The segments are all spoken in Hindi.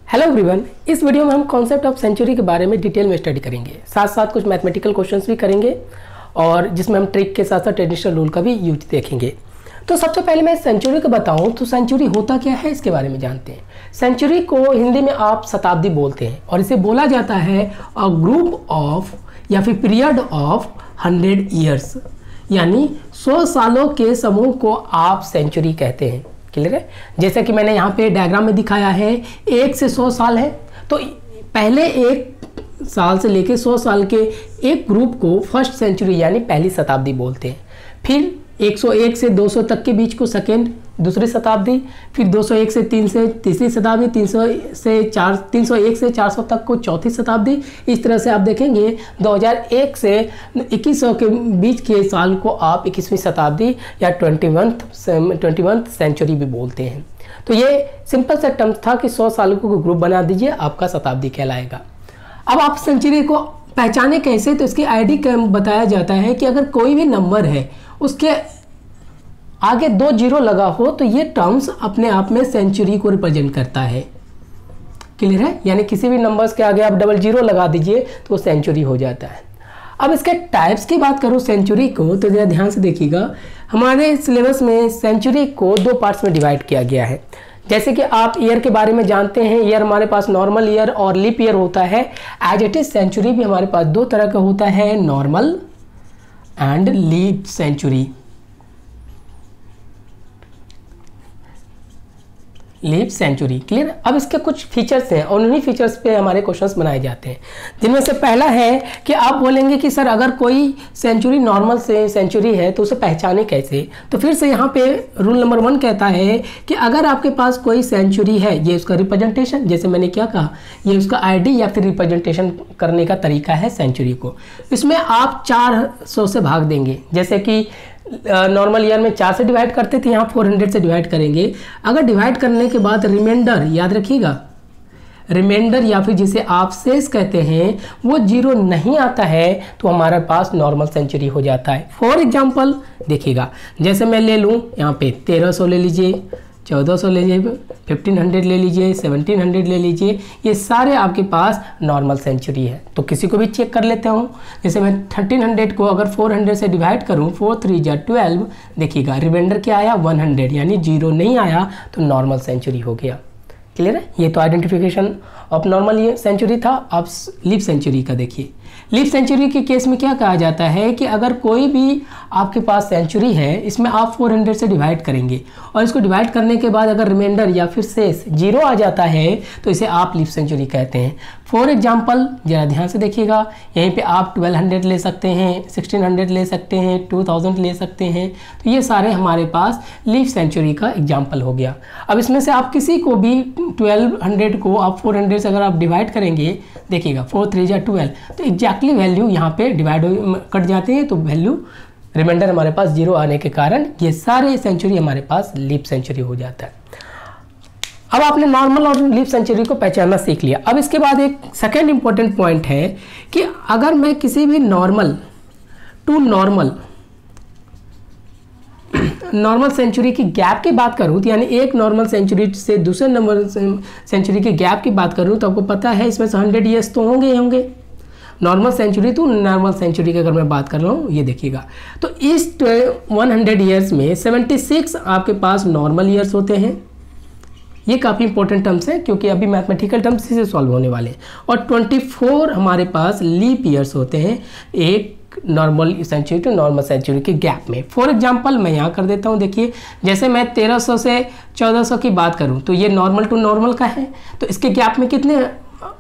हेलो एवरीवन, इस वीडियो में हम कॉन्सेप्ट ऑफ सेंचुरी के बारे में डिटेल में स्टडी करेंगे। साथ साथ कुछ मैथमेटिकल क्वेश्चंस भी करेंगे और जिसमें हम ट्रिक के साथ साथ ट्रेडिशनल रूल का भी यूज देखेंगे। तो सबसे पहले मैं सेंचुरी को बताऊं तो सेंचुरी होता क्या है इसके बारे में जानते हैं। सेंचुरी को हिंदी में आप शताब्दी बोलते हैं और इसे बोला जाता है अ ग्रुप ऑफ या फिर पीरियड ऑफ 100 ईयर्स, यानी 100 सालों के समूह को आप सेंचुरी कहते हैं। क्लियर है? जैसे कि मैंने यहाँ पे डायग्राम में दिखाया है 1 से 100 साल है, तो पहले 1 साल से लेके 100 साल के एक ग्रुप को फर्स्ट सेंचुरी यानी पहली शताब्दी बोलते हैं। फिर 101 से 200 तक के बीच को सेकेंड दूसरी शताब्दी, फिर 201 से 3 से तीसरी शताब्दी, 301 से 400 तक को चौथी शताब्दी। इस तरह से आप देखेंगे 2001 से 2100 के बीच के साल को आप 21वीं शताब्दी या 21th सेंचुरी भी बोलते हैं। तो ये सिंपल सा टर्म था कि 100 सालों को ग्रुप बना दीजिए, आपका शताब्दी कहलाएगा। अब आप सेंचुरी को पहचाने कैसे, तो इसकी आईडी का बताया जाता है कि अगर कोई भी नंबर है उसके आगे 2 जीरो लगा हो तो ये टर्म्स अपने आप में सेंचुरी को रिप्रेजेंट करता है। क्लियर है? यानी किसी भी नंबर्स के आगे आप डबल जीरो लगा दीजिए तो वो सेंचुरी हो जाता है। अब इसके टाइप्स की बात करूँ सेंचुरी को, तो जरा ध्यान से देखिएगा। हमारे सिलेबस में सेंचुरी को 2 पार्ट्स में डिवाइड किया गया है। जैसे कि आप ईयर के बारे में जानते हैं, ईयर हमारे पास नॉर्मल ईयर और लीप ईयर होता है। एज इट इज सेंचुरी भी हमारे पास 2 तरह का होता है, normal and leap century. Leap century. Clear? अब इसके कुछ फीचर्स हैं और उन्हीं फीचर्स पे हमारे क्वेश्चंस बनाए जाते हैं, जिनमें से पहला है कि आप बोलेंगे कि सर अगर कोई सेंचुरी नॉर्मल से सेंचुरी है तो उसे पहचाने कैसे। तो फिर से यहाँ पे रूल नंबर 1 कहता है कि अगर आपके पास कोई सेंचुरी है, ये उसका रिप्रेजेंटेशन, जैसे मैंने क्या कहा, ये उसका आईडी या फिर रिप्रेजेंटेशन करने का तरीका है सेंचुरी को। इसमें आप 400 से भाग देंगे। जैसे कि नॉर्मल ईयर में 4 से डिवाइड करते थे, यहाँ 400 से डिवाइड करेंगे। अगर डिवाइड करने के बाद रिमाइंडर, याद रखिएगा, रिमाइंडर या फिर जिसे आप शेष कहते हैं वो जीरो नहीं आता है तो हमारे पास नॉर्मल सेंचुरी हो जाता है। फॉर एग्जांपल देखिएगा, जैसे मैं ले लूँ यहाँ पे 1300 ले लीजिए, 1400 ले लीजिए, 1500 ले लीजिए, 1700 ले लीजिए, ये सारे आपके पास नॉर्मल सेंचुरी है। तो किसी को भी चेक कर लेते हूँ। जैसे मैं 1300 को अगर 400 से डिवाइड करूँ, 4 3 जा 12, देखिएगा रिमाइंडर क्या आया 100, यानी जीरो नहीं आया तो नॉर्मल सेंचुरी हो गया। क्लियर है? ये तो आइडेंटिफिकेशन ऑफ नॉर्मल ये सेंचुरी था। अब लीप सेंचुरी का देखिए। लीप सेंचुरी के केस में क्या कहा जाता है कि अगर कोई भी आपके पास सेंचुरी है, इसमें आप 400 से डिवाइड करेंगे और इसको डिवाइड करने के बाद अगर रिमाइंडर या फिर शेष जीरो आ जाता है तो इसे आप लीप सेंचुरी कहते हैं। फॉर एग्जांपल जरा ध्यान से देखिएगा, यहीं पे आप 1200 ले सकते हैं, 1600 ले सकते हैं, 2000 ले सकते हैं। तो ये सारे हमारे पास लीप सेंचुरी का एग्जाम्पल हो गया। अब इसमें से आप किसी को भी 1200 को आप 400 से अगर आप डिवाइड करेंगे, देखिएगा 4 3 जा 12, तो एग्जैक्टली वैल्यू यहाँ पे डिवाइड कट जाते हैं, तो वैल्यू रिमाइंडर हमारे पास जीरो आने के कारण ये सारे सेंचुरी हमारे पास लीप सेंचुरी हो जाता है। अब आपने नॉर्मल और लीप सेंचुरी को पहचानना सीख लिया। अब इसके बाद एक सेकेंड इंपॉर्टेंट पॉइंट है कि अगर मैं किसी भी नॉर्मल सेंचुरी की गैप की बात करूं, तो यानी एक नॉर्मल सेंचुरी से दूसरे नंबर सेंचुरी की गैप की बात करूं, तो आपको पता है इसमें से 100 ईयर्स तो होंगे। नॉर्मल सेंचुरी तो नॉर्मल सेंचुरी की अगर मैं बात कर रहा हूँ, ये देखिएगा, तो इस 100 ईयर्स में 76 आपके पास नॉर्मल ईयर्स होते हैं। ये काफ़ी इंपॉर्टेंट टर्म्स हैं क्योंकि अभी मैथमेटिकल टर्म्स से सॉल्व होने वाले हैं। और 24 हमारे पास लीप ईयर्स होते हैं एक normal century to normal century के गैप में। फॉर एग्जांपल मैं यहाँ कर देता हूँ, देखिए जैसे मैं 1300 से 1400 की बात करूँ तो ये नॉर्मल टू नॉर्मल का है, तो इसके गैप में कितने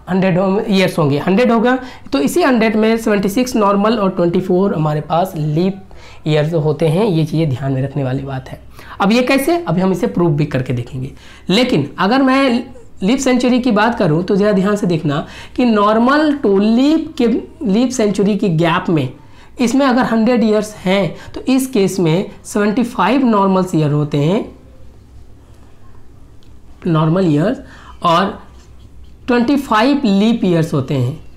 100 ईयर्स होंगे, 100 होगा। तो इसी 100 में 76 नॉर्मल और 24 हमारे पास लीप ईयर्स होते हैं। ये चीज़ें ध्यान में रखने वाली बात है। अब ये कैसे, अभी हम इसे प्रूव भी करके देखेंगे। लेकिन अगर मैं लीप सेंचुरी की बात करूं तो ज़रा ध्यान से देखना कि नॉर्मल टू लीप सेंचुरी की गैप में इसमें अगर 100 ईयर्स हैं तो इस केस में 75 नॉर्मल ईयर होते हैं, नॉर्मल ईयर्स, और 25 लीप ईयर्स होते हैं।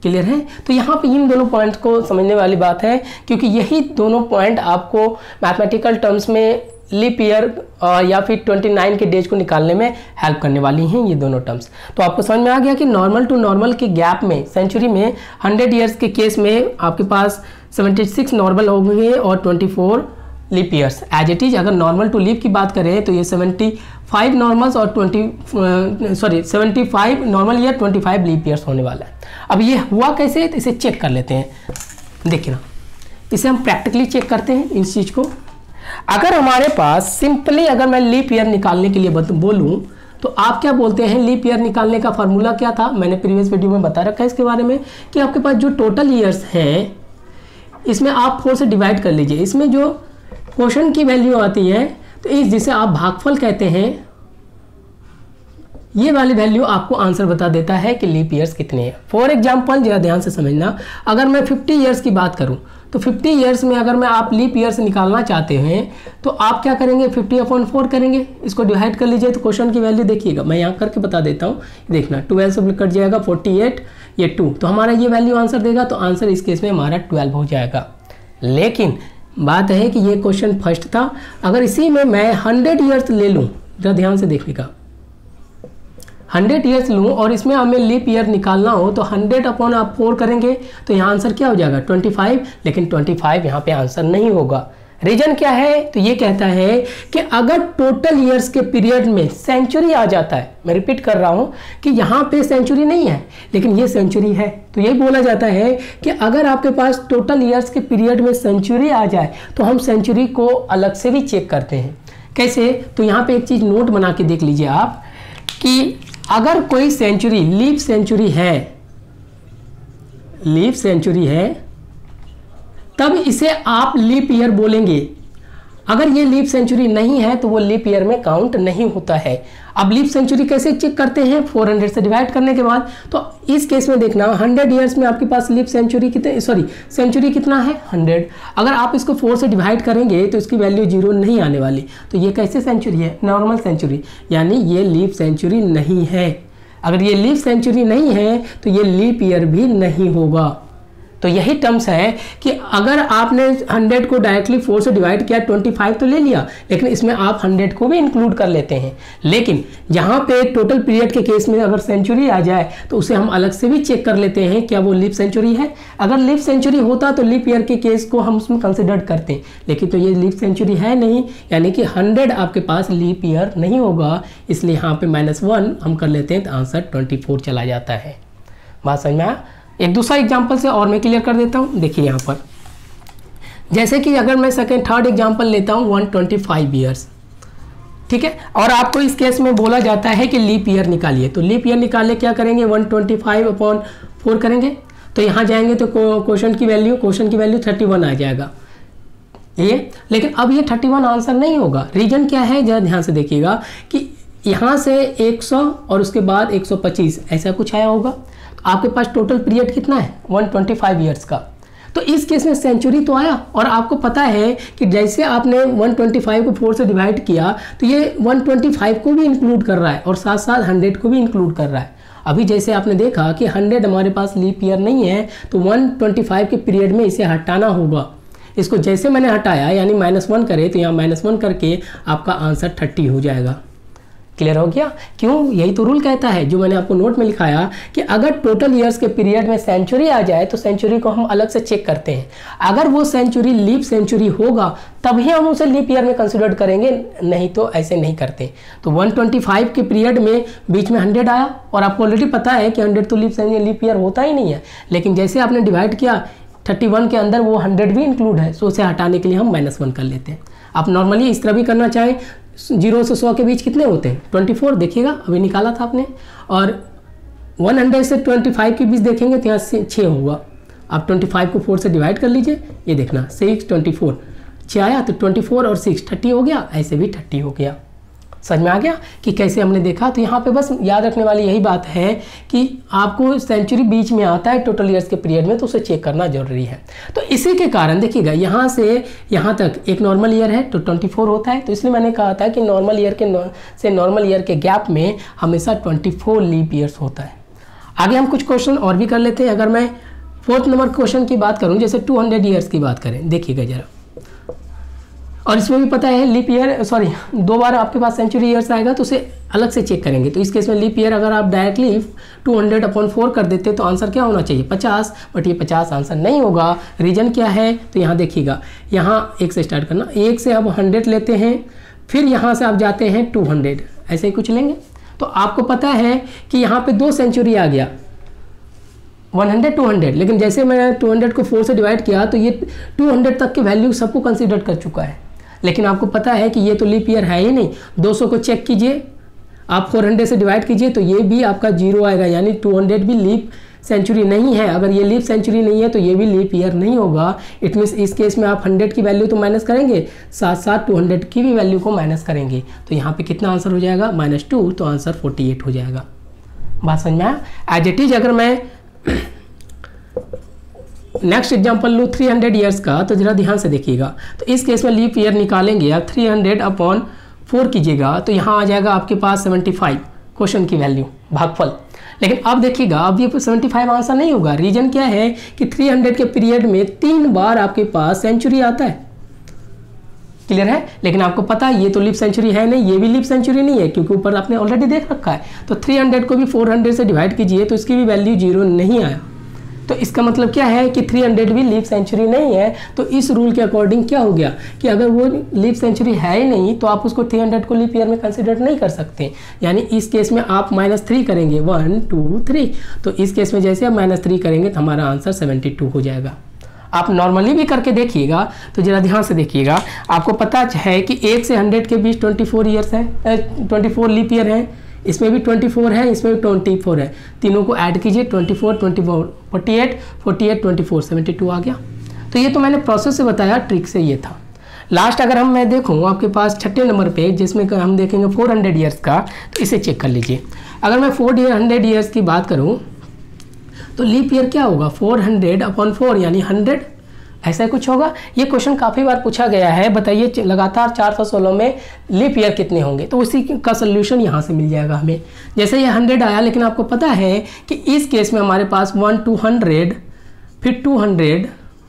क्लियर है? तो यहाँ पे इन दोनों पॉइंट्स को समझने वाली बात है क्योंकि यही दोनों पॉइंट आपको मैथमेटिकल टर्म्स में लीप ईयर या फिर 29 के डेज को निकालने में हेल्प करने वाली हैं ये दोनों टर्म्स। तो आपको समझ में आ गया कि नॉर्मल टू नॉर्मल के गैप में सेंचुरी में 100 ईयर्स के केस में आपके पास 76 नॉर्मल हो गए और 24 leap years. As it is अगर नॉर्मल टू लीप की बात करें तो ये 75 नॉर्मल्स और 75 नॉर्मल ईयर 25 लीप ईयर्स होने वाला है। अब ये हुआ कैसे, तो इसे चेक कर लेते हैं। देखिए ना, इसे हम प्रैक्टिकली चेक करते हैं इस चीज़ को। अगर हमारे पास सिंपली अगर मैं लीप ईयर निकालने के लिए बोलूं तो आप क्या बोलते हैं, लीप ईयर निकालने का फार्मूला क्या था, मैंने प्रीवियस वीडियो में बता रखा है इसके बारे में कि आपके पास जो टोटल ईयर्स हैं इसमें आप 4 से डिवाइड कर लीजिए। इसमें जो क्वोशंट की वैल्यू आती है तो इस जिसे आप भागफल कहते हैं, ये वाली वैल्यू आपको आंसर बता देता है कि लीप ईयर्स कितने हैं। फॉर एग्जांपल जरा ध्यान से समझना, अगर मैं 50 ईयर्स की बात करूं तो 50 ईयर्स में अगर मैं आप लीप ईयर्स निकालना चाहते हैं तो आप क्या करेंगे, 50/4 करेंगे, इसको डिवाइड कर लीजिए। तो क्वेश्चन की वैल्यू देखिएगा, मैं यहाँ करके बता देता हूँ, देखना 12 से कट जाएगा 48, ये 2, तो हमारा ये वैल्यू आंसर देगा। तो आंसर इस केस में हमारा 12 हो जाएगा। लेकिन बात है कि ये क्वेश्चन फर्स्ट था, अगर इसी में मैं 100 ईयर्स ले लूँ, जरा ध्यान से देखिएगा, 100 ईयर्स लूँ और इसमें हमें लीप ईयर निकालना हो तो 100/4 करेंगे तो यहाँ आंसर क्या हो जाएगा 25, लेकिन 25 यहाँ पे आंसर नहीं होगा। रीजन क्या है, तो ये कहता है कि अगर टोटल ईयर्स के पीरियड में सेंचुरी आ जाता है, मैं रिपीट कर रहा हूँ कि यहाँ पे सेंचुरी नहीं है लेकिन ये सेंचुरी है, तो यही बोला जाता है कि अगर आपके पास टोटल ईयर्स के पीरियड में सेंचुरी आ जाए तो हम सेंचुरी को अलग से भी चेक करते हैं। कैसे, तो यहाँ पे एक चीज़ नोट बना के देख लीजिए आप कि अगर कोई सेंचुरी लीप सेंचुरी है तब इसे आप लीप ईयर बोलेंगे। अगर ये लीप सेंचुरी नहीं है तो वो लीप ईयर में काउंट नहीं होता है। अब लीप सेंचुरी कैसे चेक करते हैं, 400 से डिवाइड करने के बाद। तो इस केस में देखना 100 ईयर्स में आपके पास लीप सेंचुरी सेंचुरी कितना है 100। अगर आप इसको 4 से डिवाइड करेंगे तो इसकी वैल्यू 0 नहीं आने वाली। तो ये कैसे सेंचुरी है, नॉर्मल सेंचुरी, यानी ये लीप सेंचुरी नहीं है। अगर ये लीप सेंचुरी नहीं है तो ये लीप ईयर भी नहीं होगा। तो यही टर्म्स है कि अगर आपने 100 को डायरेक्टली 4 से डिवाइड किया, 25 तो ले लिया, लेकिन इसमें आप 100 को भी इंक्लूड कर लेते हैं। लेकिन जहाँ पे टोटल पीरियड के केस में अगर सेंचुरी आ जाए तो उसे हम अलग से भी चेक कर लेते हैं क्या वो लीप सेंचुरी है। अगर लीप सेंचुरी होता तो लीप ईयर के केस को हम उसमें कंसिडर करते हैं, लेकिन तो ये लीप सेंचुरी है नहीं, यानी कि 100 आपके पास लीप ईयर नहीं होगा। इसलिए यहाँ पे -1 हम कर लेते हैं तो आंसर 24 चला जाता है। बात समझ में आया। एक दूसरा एग्जाम्पल से और मैं क्लियर कर देता हूँ। देखिए यहाँ पर जैसे कि अगर मैं थर्ड एग्जाम्पल लेता हूँ 125 ईयर्स, ठीक है, और आपको इस केस में बोला जाता है कि लीप ईयर निकालिए। तो लीप ईयर निकालने क्या करेंगे, 125/4 करेंगे। तो यहाँ जाएंगे तो क्वेश्चन की वैल्यू 31 आ जाएगा ये। लेकिन अब ये 31 आंसर नहीं होगा। रीजन क्या है, जरा ध्यान से देखिएगा कि यहाँ से 100 और उसके बाद 125 ऐसा कुछ आया होगा। आपके पास टोटल पीरियड कितना है 125 ईयर्स का। तो इस केस में सेंचुरी तो आया, और आपको पता है कि जैसे आपने 125 को 4 से डिवाइड किया तो ये 125 को भी इंक्लूड कर रहा है और साथ साथ 100 को भी इंक्लूड कर रहा है। अभी जैसे आपने देखा कि 100 हमारे पास लीप ईयर नहीं है तो 125 के पीरियड में इसे हटाना होगा। इसको जैसे मैंने हटाया यानी -1 करे तो यहाँ -1 करके आपका आंसर 30 हो जाएगा। क्लियर हो गया। क्यों, यही तो रूल कहता है जो मैंने आपको नोट में लिखाया कि अगर टोटल ईयर्स के पीरियड में सेंचुरी आ जाए तो सेंचुरी को हम अलग से चेक करते हैं। अगर वो सेंचुरी लीप सेंचुरी होगा तभी हम उसे लीप ईयर में कंसिडर करेंगे, नहीं तो ऐसे नहीं करते। तो 125 के पीरियड में बीच में 100 आया और आपको ऑलरेडी पता है कि 100 तो लीप ईयर होता ही नहीं है। लेकिन जैसे आपने डिवाइड किया 31 के अंदर वो 100 भी इंक्लूड है, सो उसे हटाने के लिए हम -1 कर लेते हैं। आप नॉर्मली इस तरह भी करना चाहें, 0 से 100 के बीच कितने होते हैं 24, देखिएगा अभी निकाला था आपने, और 100 से 25 के बीच देखेंगे तो यहाँ से 6 होगा। आप 25 को 4 से डिवाइड कर लीजिए, ये देखना 6 24 6 आया तो 24 और 6 30 हो गया, ऐसे भी 30 हो गया। समझ में आ गया कि कैसे हमने देखा। तो यहाँ पे बस याद रखने वाली यही बात है कि आपको सेंचुरी बीच में आता है टोटल ईयर्स के पीरियड में, तो उसे चेक करना जरूरी है। तो इसी के कारण देखिएगा यहाँ से यहाँ तक एक नॉर्मल ईयर है तो 24 होता है। तो इसलिए मैंने कहा था कि नॉर्मल ईयर से नॉर्मल ईयर के गैप में हमेशा 24 लीप ईयर्स होता है। आगे हम कुछ क्वेश्चन और भी कर लेते हैं। अगर मैं 4th नंबर क्वेश्चन की बात करूँ, जैसे 200 ईयर्स की बात करें, देखिएगा जरा और इसमें भी पता है लीप ईयर, सॉरी 2 बार आपके पास सेंचुरी ईयर्स आएगा तो उसे अलग से चेक करेंगे। तो इस केस में लीप ईयर अगर आप डायरेक्टली 200/4 कर देते तो आंसर क्या होना चाहिए 50, बट ये 50 आंसर नहीं होगा। रीजन क्या है, तो यहाँ देखिएगा, यहाँ 1 से स्टार्ट करना, 1 से अब 100 लेते हैं, फिर यहाँ से आप जाते हैं 200, ऐसे ही कुछ लेंगे। तो आपको पता है कि यहाँ पे 2 सेंचुरी आ गया 100 200, लेकिन जैसे मैंने 200 को 4 से डिवाइड किया तो ये 200 तक की वैल्यू सबको कंसीडर कर चुका है। लेकिन आपको पता है कि ये तो लीप ईयर है ही नहीं। 200 को चेक कीजिए, आप 400 से डिवाइड कीजिए तो ये भी आपका 0 आएगा, यानी 200 भी लीप सेंचुरी नहीं है। अगर ये लीप सेंचुरी नहीं है तो ये भी लीप ईयर नहीं होगा। इट मीन्स इस केस में आप 100 की वैल्यू तो माइनस करेंगे, साथ साथ 200 की भी वैल्यू को माइनस करेंगे। तो यहाँ पे कितना आंसर हो जाएगा -2, तो आंसर 48 हो जाएगा। बात समझ में आया। एज इट इज अगर मैं नेक्स्ट एग्जाम्पल लूँ 300 ईयर्स का, तो जरा ध्यान से देखिएगा। तो इस केस में लीप ईयर निकालेंगे आप, 300/4 कीजिएगा तो यहाँ आ जाएगा आपके पास 75 क्वेश्चन की वैल्यू, भागफल। लेकिन अब देखिएगा, अब ये 75 आंसर नहीं होगा। रीजन क्या है कि 300 के पीरियड में 3 बार आपके पास सेंचुरी आता है। क्लियर है। लेकिन आपको पता है ये तो लीप सेंचुरी है नहीं, ये भी लीप सेंचुरी नहीं है, क्योंकि ऊपर आपने ऑलरेडी देख रखा है। तो 300 को भी 400 से डिवाइड कीजिए तो इसकी भी वैल्यू 0 नहीं आया। तो इसका मतलब क्या है कि 300 भी लीप सेंचुरी नहीं है। तो इस रूल के अकॉर्डिंग क्या हो गया कि अगर वो लीप सेंचुरी है ही नहीं तो आप उसको 300 को लीप ईयर में कंसीडर नहीं कर सकते। यानी इस केस में आप -3 करेंगे, 1 2 3। तो इस केस में जैसे आप -3 करेंगे तो हमारा आंसर 72 हो जाएगा। आप नॉर्मली भी करके देखिएगा तो जरा ध्यान से देखिएगा। आपको पता है कि 1 से 100 के बीच 24 ईयर्स है, 24 लीप ईयर है। इसमें भी 24 है, इसमें भी 24 है। तीनों को ऐड कीजिए, 24 24 48 48 24 72 आ गया। तो ये तो मैंने प्रोसेस से बताया, ट्रिक से ये था। लास्ट अगर मैं देखूँ आपके पास 6ठे नंबर पे, जिसमें हम देखेंगे 400 ईयर्स का, तो इसे चेक कर लीजिए। अगर मैं 400 ईयर्स की बात करूँ तो लीप ईयर क्या होगा 400/4 यानी 100, ऐसा कुछ होगा। ये क्वेश्चन काफ़ी बार पूछा गया है। बताइए लगातार 416 में लीप ईयर कितने होंगे, तो उसी का सोल्यूशन यहाँ से मिल जाएगा हमें। जैसे ये 100 आया, लेकिन आपको पता है कि इस केस में हमारे पास 1 to 100, फिर 200,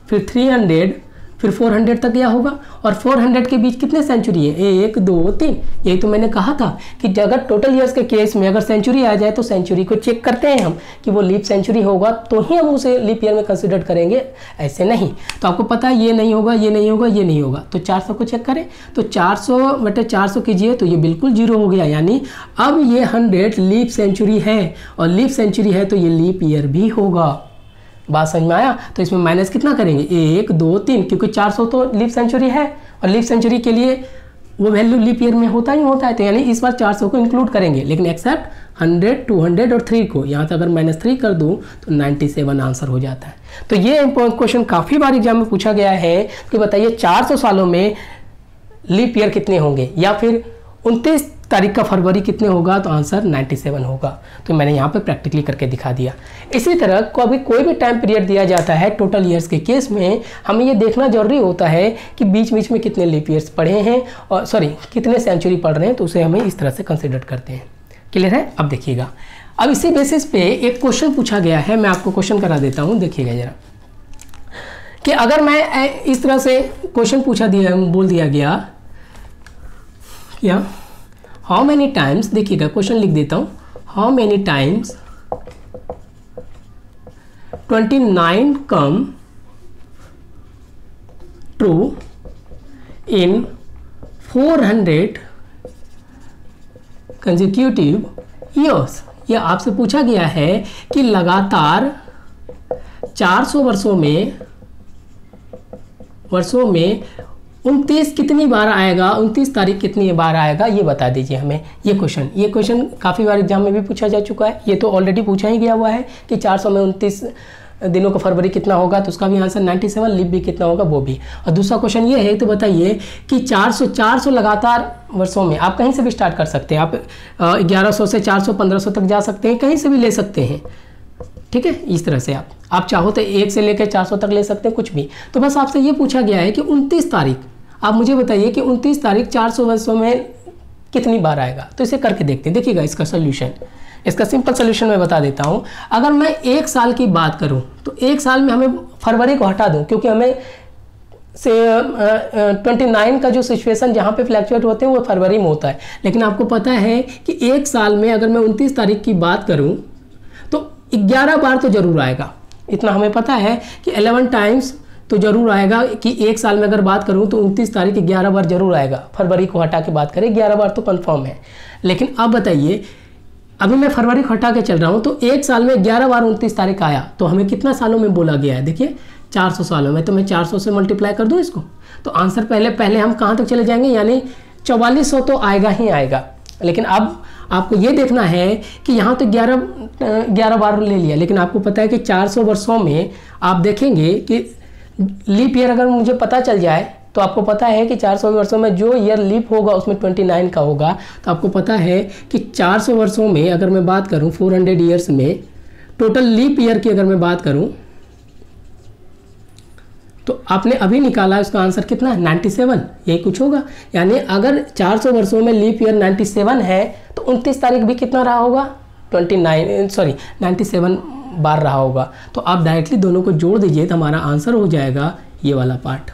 फिर 300, फिर 400 तक यह होगा। और 400 के बीच कितने सेंचुरी है 1 2 3। यही तो मैंने कहा था कि अगर टोटल ईयर्स के केस में अगर सेंचुरी आ जाए तो सेंचुरी को चेक करते हैं हम कि वो लीप सेंचुरी होगा तो ही हम उसे लीप ईयर में कंसिडर करेंगे, ऐसे नहीं। तो आपको पता है ये नहीं होगा, ये नहीं होगा, ये नहीं होगा। तो 400 को चेक करें तो 400/400 कीजिए तो ये बिल्कुल 0 हो गया। यानी अब ये 100 लीप सेंचुरी है, और लीप सेंचुरी है तो ये लीप ईयर भी होगा। बात समझ में आया। तो इसमें माइनस कितना करेंगे 1 2 3, क्योंकि 400 तो लीप सेंचुरी है और लीप सेंचुरी के लिए वो वैल्यू लीप ईयर में होता ही होता है। तो यानी इस बार 400 को इंक्लूड करेंगे, लेकिन एक्सेप्ट 100 200 और 3 को। यहाँ से अगर -3 कर दूँ तो 97 आंसर हो जाता है। तो ये क्वेश्चन काफ़ी बार एग्जाम में पूछा गया है कि बताइए 400 सालों में लीप ईयर कितने होंगे, या फिर 29 तारीख का फरवरी कितने होगा, तो आंसर 97 होगा। तो मैंने यहाँ पे प्रैक्टिकली करके दिखा दिया। इसी तरह कभी कोई भी टाइम पीरियड दिया जाता है टोटल ईयर्स के केस में, हमें ये देखना जरूरी होता है कि बीच बीच में कितने लीप ईयर्स पढ़े हैं, और कितने सेंचुरी पढ़ रहे हैं, तो उसे हमें इस तरह से कंसिडर करते हैं। क्लियर है। अब देखिएगा, अब इसी बेसिस पे एक क्वेश्चन पूछा गया है, मैं आपको क्वेश्चन करा देता हूँ। देखिएगा जरा कि अगर मैं इस तरह से क्वेश्चन बोल दिया गया क्या, हाउ मैनी टाइम्स, देखिएगा क्वेश्चन लिख देता हूँ, how many times 29 come true in 400 consecutive years. यह आपसे पूछा गया है कि लगातार 400 वर्षों में 29 कितनी बार आएगा, 29 तारीख कितनी बार आएगा, ये बता दीजिए हमें। ये क्वेश्चन काफ़ी बार एग्जाम में भी पूछा जा चुका है। ये तो ऑलरेडी पूछा ही गया हुआ है कि 400 में 29 दिनों का फरवरी कितना होगा, तो उसका भी आंसर 97, लीप भी कितना होगा वो भी। और दूसरा क्वेश्चन ये है, तो बताइए कि 400 लगातार वर्षों में, आप कहीं से भी स्टार्ट कर सकते हैं। आप 1100 से 400 1500 तक जा सकते हैं, कहीं से भी ले सकते हैं। ठीक है, इस तरह से आप चाहो तो 1 से लेकर 400 तक ले सकते हैं, कुछ भी। तो बस आपसे ये पूछा गया है कि 29 तारीख, आप मुझे बताइए कि 29 तारीख 400 वर्षों में कितनी बार आएगा। तो इसे करके देखते हैं। देखिएगा इसका सोल्यूशन, इसका सिंपल सोल्यूशन मैं बता देता हूँ। अगर मैं 1 साल की बात करूँ तो 1 साल में हमें फरवरी को हटा दूँ, क्योंकि हमें से 29 का जो सिचुएशन जहाँ पे फ्लैक्चुएट होते हैं वो फरवरी में होता है। लेकिन आपको पता है कि एक साल में अगर मैं 29 तारीख की बात करूँ तो 11 बार तो ज़रूर आएगा। इतना हमें पता है कि 11 टाइम्स तो ज़रूर आएगा, कि एक साल में अगर बात करूँ तो 29 तारीख 11 बार ज़रूर आएगा। फरवरी को हटा के बात करें 11 बार तो कन्फर्म है। लेकिन अब बताइए, अभी मैं फरवरी को हटा के चल रहा हूँ तो एक साल में 11 बार 29 तारीख आया तो हमें कितना सालों में बोला गया है? देखिए 400 सालों में। तो मैं 400 से मल्टीप्लाई कर दूँ इसको, तो आंसर पहले हम कहाँ तक चले जाएंगे, यानी 4400 तो आएगा ही आएगा। लेकिन अब आपको ये देखना है कि यहाँ तो 11 बार ले लिया, लेकिन आपको पता है कि 400 वर्षों में आप देखेंगे कि लीप ईयर अगर मुझे पता चल जाए तो आपको पता है कि 400 वर्षों में जो ईयर लीप होगा उसमें 29 का होगा। तो आपको पता है कि 400 वर्षों में अगर मैं बात करूं 400 ईयर्स में टोटल लीप ईयर की अगर मैं बात करूं तो आपने अभी निकाला उसका आंसर कितना है? 97, यही कुछ होगा। यानी अगर 400 वर्षों में लीप ईयर 97 है तो 29 तारीख भी कितना रहा होगा? 97 बार रहा होगा। तो आप डायरेक्टली दोनों को जोड़ दीजिए तो हमारा आंसर हो जाएगा ये वाला पार्ट।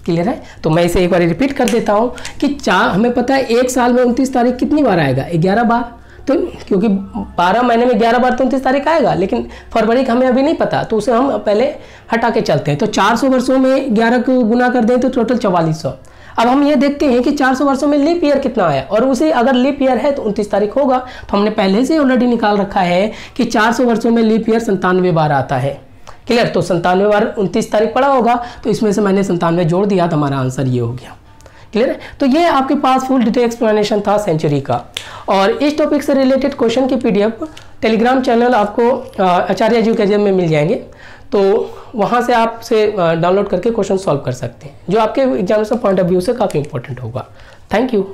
क्लियर है? तो मैं इसे एक बार रिपीट कर देता हूँ कि हमें पता है एक साल में 29 तारीख कितनी बार आएगा? 11 बार। तो क्योंकि 12 महीने में 11 बार तो 29 तारीख आएगा, लेकिन फरवरी का हमें अभी नहीं पता तो उसे हम पहले हटा के चलते हैं। तो 400 वर्षों में 11 को गुना कर दें तो टोटल 4400। अब हम ये देखते हैं कि 400 वर्षों में लीप ईयर कितना आया, और उसी अगर लीप ईयर है तो 29 तारीख होगा। तो हमने पहले से ऑलरेडी निकाल रखा है कि 400 वर्षों में लीप ईयर 97 बार आता है। क्लियर? तो 97 बार 29 तारीख पड़ा होगा, तो इसमें से मैंने 97 जोड़ दिया तो हमारा आंसर ये हो गया। क्लियर है? तो ये आपके पास फुल डिटेल एक्सप्लेनेशन था सेंचुरी का। और इस टॉपिक से रिलेटेड क्वेश्चन की PDF टेलीग्राम चैनल आपको आचार्य एजुकेशन में मिल जाएंगे, तो वहाँ से आप से डाउनलोड करके क्वेश्चन सॉल्व कर सकते हैं, जो आपके एग्जामिनेशन पॉइंट ऑफ व्यू से काफ़ी इंपॉर्टेंट होगा। Thank you.